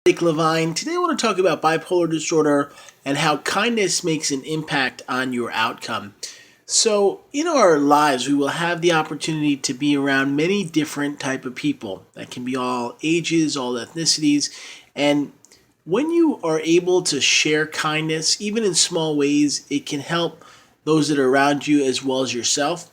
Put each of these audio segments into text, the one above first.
Levine. Today I want to talk about bipolar disorder and how kindness makes an impact on your outcome. So, in our lives, we will have the opportunity to be around many different type of people. That can be all ages, all ethnicities, and when you are able to share kindness, even in small ways, it can help those that are around you as well as yourself.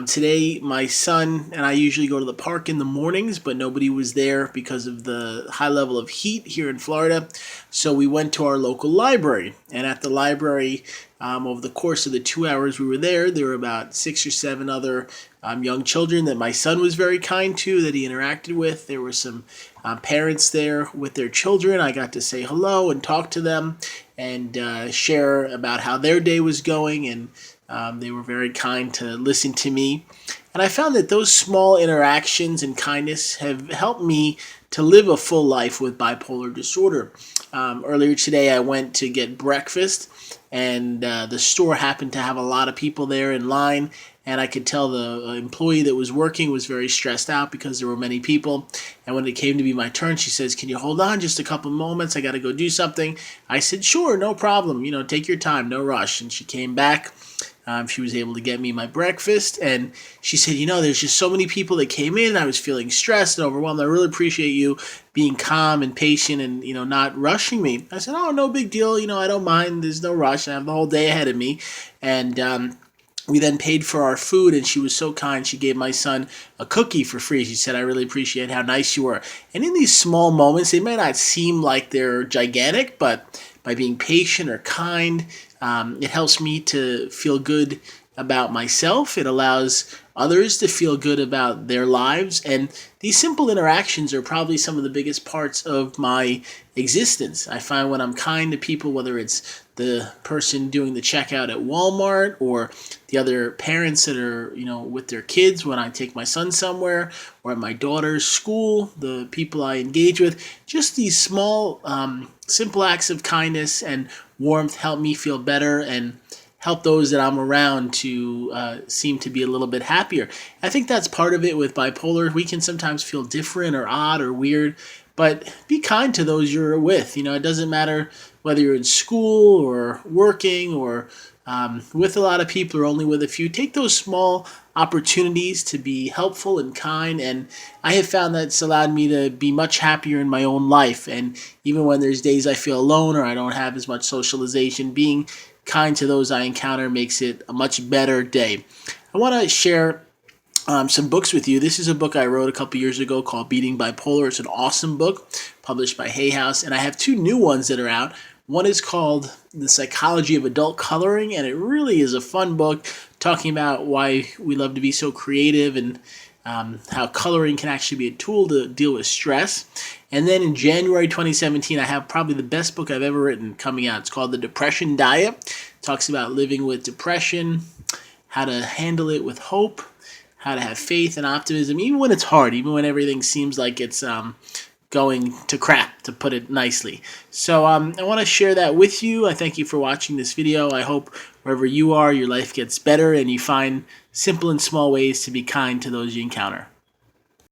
Today, my son and I usually go to the park in the mornings, but nobody was there because of the high level of heat here in Florida. So we went to our local library. And at the library, over the course of the 2 hours we were there were about 6 or 7 other young children that my son was very kind to, that he interacted with. There were some parents there with their children. I got to say hello and talk to them and share about how their day was going, and they were very kind to listen to me. And I found that those small interactions and kindness have helped me to live a full life with bipolar disorder. Earlier today, I went to get breakfast, and the store happened to have a lot of people there in line. And I could tell the employee that was working was very stressed out because there were many people. And when it came to be my turn, she says, "Can you hold on just a couple moments? I got to go do something." I said, "Sure, no problem. Take your time, no rush." And she came back. She was able to get me my breakfast, and she said, "There's just so many people that came in. I was feeling stressed and overwhelmed. I really appreciate you being calm and patient and, not rushing me." I said, "Oh, no big deal. I don't mind. There's no rush. I have the whole day ahead of me." And we then paid for our food, and she was so kind. She gave my son a cookie for free. She said, "I really appreciate how nice you were." And in these small moments, they may not seem like they're gigantic, but by being patient or kind, it helps me to feel good about myself. It allows others to feel good about their lives. And these simple interactions are probably some of the biggest parts of my existence. I find when I'm kind to people, whether it's the person doing the checkout at Walmart or the other parents that are, with their kids when I take my son somewhere, or at my daughter's school, the people I engage with, just these small, simple acts of kindness and warmth help me feel better and help those that I'm around to seem to be a little bit happier. I think that's part of it with bipolar. We can sometimes feel different or odd or weird, but be kind to those you're with. It doesn't matter whether you're in school or working or with a lot of people or only with a few. Take those small opportunities to be helpful and kind, and I have found that's allowed me to be much happier in my own life. And even when there's days I feel alone or I don't have as much socialization, being kind to those I encounter makes it a much better day. I want to share some books with you. This is a book I wrote a couple years ago called Beating Bipolar. It's an awesome book published by Hay House, and I have 2 new ones that are out. One is called The Psychology of Adult Coloring, and it really is a fun book talking about why we love to be so creative and how coloring can actually be a tool to deal with stress. And then in January 2017, I have probably the best book I've ever written coming out. It's called The Depression Diet. It talks about living with depression, how to handle it with hope, how to have faith and optimism, even when it's hard, even when everything seems like it's going to crap, to put it nicely. So I want to share that with you. I thank you for watching this video. I hope wherever you are, your life gets better and you find simple and small ways to be kind to those you encounter.